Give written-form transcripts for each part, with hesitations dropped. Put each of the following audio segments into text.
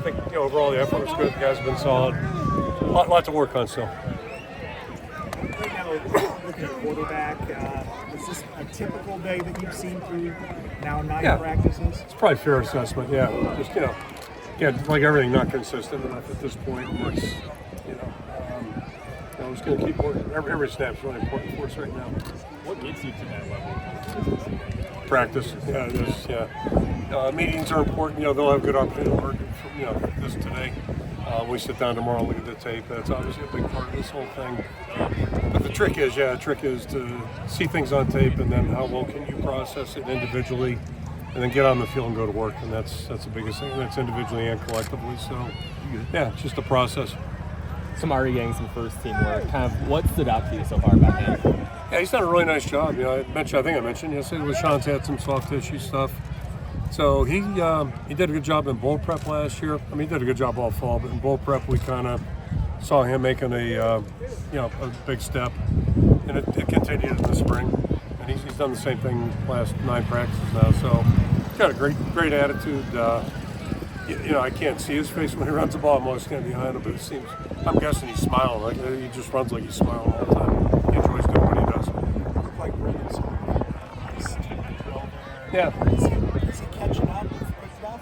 I think overall the effort was good. The guys have been solid. Lot to work on still. Right now, looking at quarterback, is this a typical day that you've seen through now 9 practices? It's probably a fair assessment. Yeah, just like everything, not consistent enough at this point. It's we're just going to keep working. Every snap's really important for us right now. What gets you to that level? Practice. Yeah, it is. Yeah. Meetings are important. They'll have good opportunity to work. This today. We sit down tomorrow and look at the tape. That's obviously a big part of this whole thing. But the trick is to see things on tape, and then how well can you process it individually, and then get on the field and go to work. And that's the biggest thing. That's individually and collectively. So, yeah, it's just a process. Already getting some first team work. Kind of what stood out to you so far about him? Yeah, he's done a really nice job. I think I mentioned yesterday with Sean's had some soft tissue stuff. So he did a good job in bowl prep last year. I mean, he did a good job all fall, but in bowl prep we kind of saw him making a big step, and it continued in the spring. And he's done the same thing last 9 practices now. So he's got a great attitude. I can't see his face when he runs the ball. I'm always standing behind him, but I'm guessing he's smiling. Like he just runs like he's smiling all the time. He enjoys doing what he does. Look like Brendan's he's 10-12 there. Yeah. Is he catching up with stuff?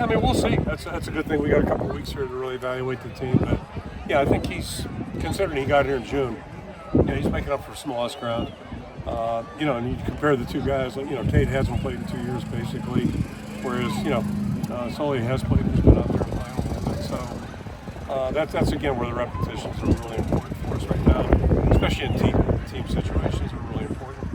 I mean, we'll see. That's a good thing. We got a couple of weeks here to really evaluate the team. But yeah, I think he's, considering he got here in June, he's making up for some lost ground. And you compare the two guys. Cade hasn't played in 2 years basically, whereas Sully has played and has been out there playing a little bit. So that's again where the repetitions are really important for us right now, especially in team situations are really important.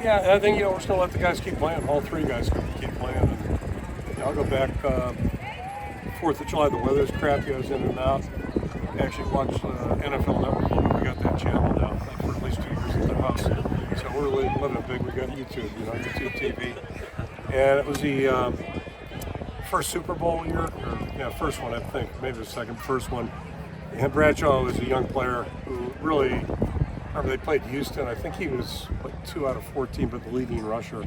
Yeah, I think we're just gonna let the guys keep playing. All 3 guys keep playing. And, I'll go back 4th of July. The weather's crappy. I was in and out. I actually watched NFL Network. We got that channel now for at least 2 years at the house. So we're living big. We got YouTube, YouTube TV. And it was the first Super Bowl year, first one I think, maybe the first one. And Bradshaw was a young player who really, they played Houston. I think he was 2 out of 14, but the leading rusher,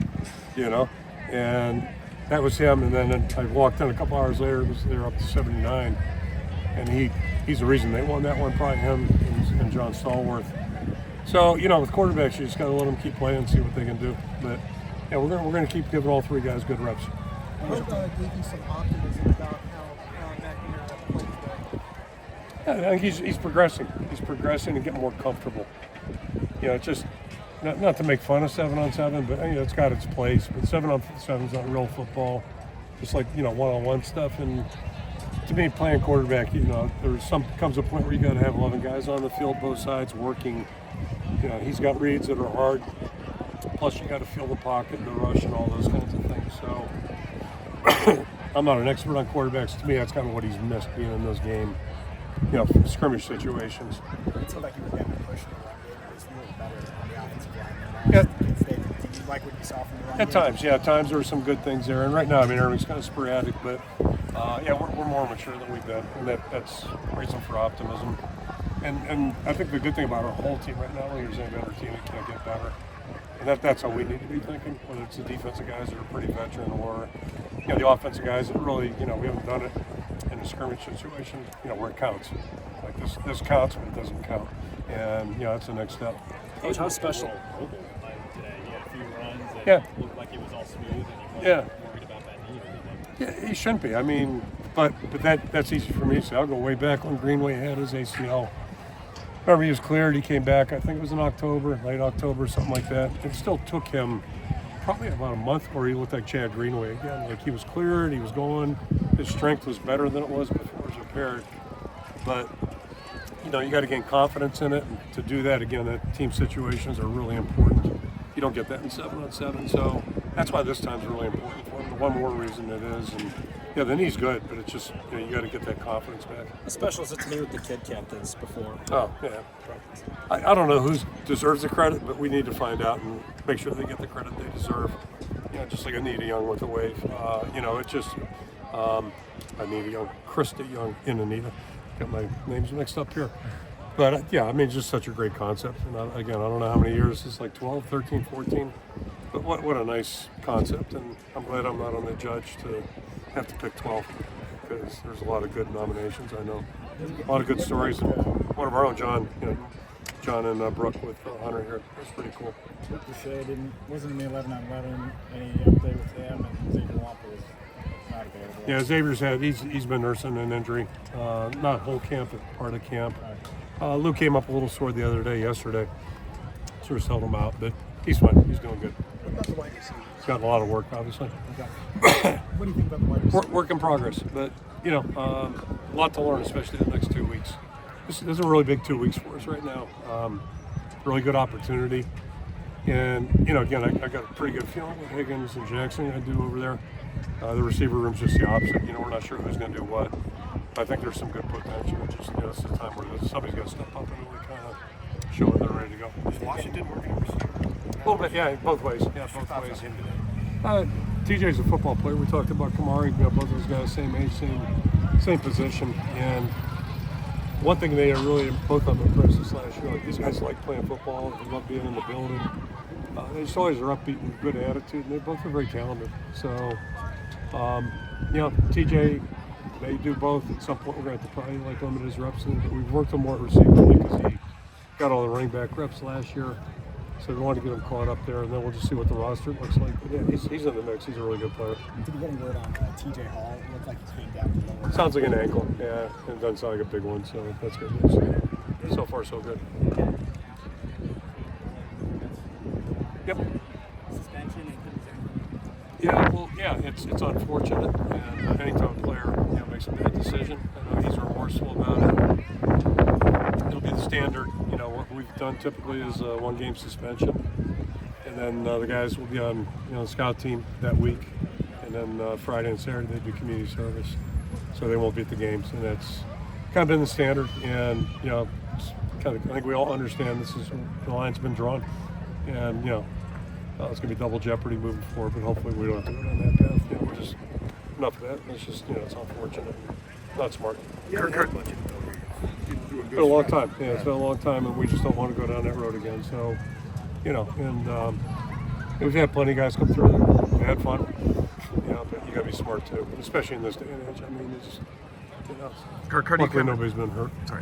And that was him. And then I walked in a couple hours later. They were up to 79. And he's the reason they won that one, probably him and John Stallworth. So, with quarterbacks, you just got to let them keep playing and see what they can do. But, we're going to keep giving all 3 guys good reps. What gave you some optimism about how that year played today? Yeah, I think he's progressing. He's progressing and getting more comfortable. Just not to make fun of 7-on-7, but it's got its place. But 7-on-7 is not real football. Just like one-on-one stuff. And to me, playing quarterback, comes a point where you got to have 11 guys on the field, both sides working. He's got reads that are hard. Plus, you got to feel the pocket and the rush and all those kinds of things. So, I'm not an expert on quarterbacks. To me, that's kind of what he's missed being in those game, scrimmage situations. It seemed like you were getting pushed around. It was a little better on the offensive line. Did you like what you saw from the run? At times, yeah. At times there were some good things there. And right now, everything's kind of sporadic, but we're more mature than we've been, and that's reason for optimism. And I think the good thing about our whole team right now, there's any better team that can't get better. And that's how we need to be thinking, whether it's the defensive guys that are pretty veteran or the offensive guys that really, we haven't done it in a scrimmage situation, where it counts. Like this counts, but it doesn't count. And, that's the next step. Coach, how special today? You had a few runs and it looked like it was all smooth and you wasn't worried about that knee or anything. Yeah, he shouldn't be. I mean, but that's easy for me to say. I'll go way back when Greenway had his ACL. Remember, he was cleared. He came back. I think it was in October, late October, something like that. It still took him probably about a month where he looked like Chad Greenway again. Like he was cleared. He was going. His strength was better than it was before he was repaired. But you got to gain confidence in it. And to do that again, that team situations are really important. You don't get that in 7-on-7. So that's why this time's really important for him. The one more reason it is. And the knee's good, but it's just, you got to get that confidence back. How special is it to meet with the kid captains before? Oh, yeah. I don't know who deserves the credit, but we need to find out and make sure they get the credit they deserve. Just like Anita Young with the wave. It's just, Anita Young, Krista Young, and Anita. Got my names mixed up here. But yeah, I mean, just such a great concept. And again, I don't know how many years. It's like 12, 13, 14. But what a nice concept. And I'm glad I'm not on the judge to have to pick 12 because there's a lot of good nominations. I know a lot of good stories. And one of our own, John, John and Brooke with Hunter here. That's pretty cool. You said wasn't in the 11-on-11. Any update with him? And Xavier Wampa was not available. Yeah, Xavier's he's been nursing an injury, not whole camp, but part of camp. Luke came up a little sore the other day, yesterday. Sort of held him out, but he's fine. He's doing good. What about the wide receivers? He's gotten a lot of work, obviously. Okay. What do you think about the wide receivers? Work in progress, but a lot to learn, especially the next 2 weeks. This is a really big 2 weeks for us right now. Really good opportunity, and again, I got a pretty good feeling with Higgins and Jackson. I do over there. The receiver room's just the opposite. We're not sure who's going to do what. I think there's some good potential. Just this is a time where somebody's got to step up and really kind of show that they're ready to go. Is Washington working at receiver? A little bit, yeah, both ways. Yeah, both ways. TJ's a football player. We talked about Kamari. Both those guys, same age, same position. And one thing they really both of them impressed us last year. Like these guys like playing football. They love being in the building. They just always are upbeat and good attitude. And they both are very talented. So, TJ. They do both. At some point, we're going to have to probably limit his reps. But we've worked him more at receiver because he got all the running back reps last year. So we want to get him caught up there, and then we'll just see what the roster looks like. But yeah, he's in the mix. He's a really good player. Did you get any word on TJ Hall? It looked like he's being down to the lower. Sounds like an ankle. Yeah, it doesn't sound like a big one, so that's good news. So far, so good. Yep. Suspension Yeah, it's unfortunate, and anytime a player makes a bad decision, I know he's remorseful about it. It'll be the standard. What we've done typically is a 1-game suspension, and then the guys will be on the scout team that week, and then Friday and Saturday they do community service, so they won't be at the games, and that's kind of been the standard. And I think we all understand this is the line's been drawn, and it's going to be double jeopardy moving forward, but hopefully we don't have to go down that path. We're just enough of that. It's just it's unfortunate, not smart. Kirk. It's been a long time. Yeah, it's been a long time, and we just don't want to go down that road again. So, we've had plenty of guys come through. We had fun, but you got to be smart too, especially in this day and age. I mean, it's Kirk, how do you nobody's been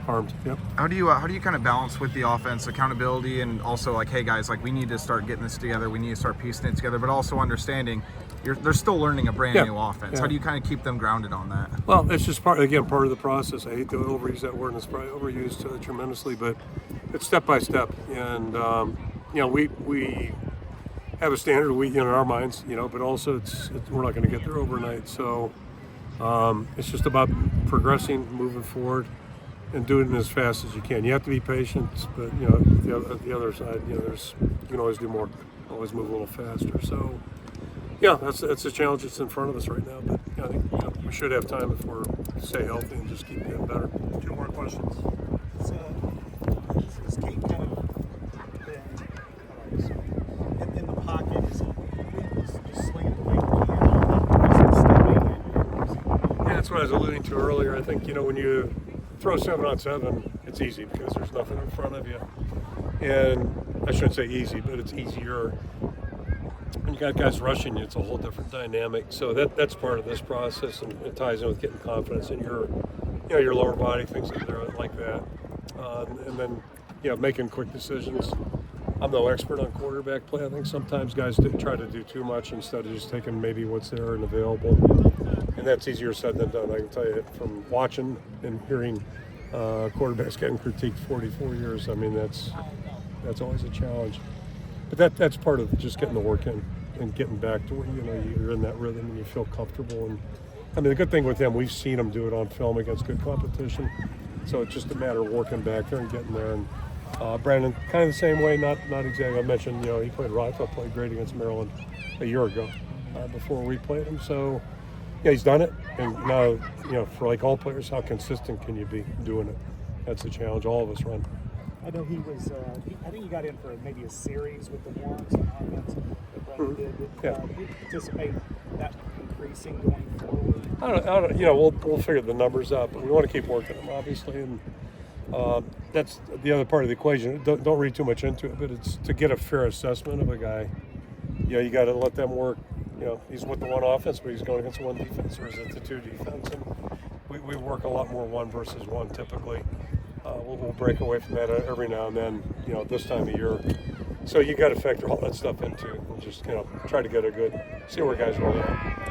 harmed. Yep. How do you kind of balance with the offense accountability and also hey guys, we need to start getting this together. We need to start piecing it together, but also understanding they're still learning a brand new offense. How do you kind of keep them grounded on that? Well, it's just part of the process. I hate to overuse that word, and it's probably overused tremendously, but it's step by step. And we have a standard in our minds, but also we're not going to get there overnight. So it's just about progressing, moving forward, and doing it as fast as you can. You have to be patient, but the other side, you can always do more, always move a little faster. So that's the challenge that's in front of us right now. But I think we should have time if we stay healthy and just keep getting better. 2 more questions. Is Kate kind of in the pocket? Is he just slinging the way he can? Is he stepping? Yeah, that's what I was alluding to earlier. I think when you throw 7-on-7, it's easy because there's nothing in front of you. And I shouldn't say easy, but it's easier. When you got guys rushing you, it's a whole different dynamic. So that's part of this process, and it ties in with getting confidence in your lower body, things like that. And then making quick decisions. I'm no expert on quarterback play. I think sometimes guys try to do too much instead of just taking maybe what's there and available. And that's easier said than done. I can tell you from watching and hearing quarterbacks getting critiqued 44 years. I mean, that's always a challenge. But that's part of just getting the work in and getting back to where you're in that rhythm and you feel comfortable. And I mean, the good thing with him, we've seen him do it on film against good competition. So it's just a matter of working back there and getting there. And Brandon, kind of the same way, not exactly. I mentioned, he played great against Maryland a year ago before we played him. So he's done it. And now, for all players, how consistent can you be doing it? That's the challenge all of us run. I know he was. I think he got in for maybe a series with the Warrants on offense that Brandon did. Do you anticipate that increasing going forward? I don't. We'll figure the numbers out, but we want to keep working them, obviously. And that's the other part of the equation. Don't read too much into it, but it's to get a fair assessment of a guy. You got to let them work. He's with the one offense, but he's going against one defense, or is it the two defense? And we work a lot more one versus one typically. We'll break away from that every now and then, this time of year. So you got to factor all that stuff into and just, try to get see where guys really are.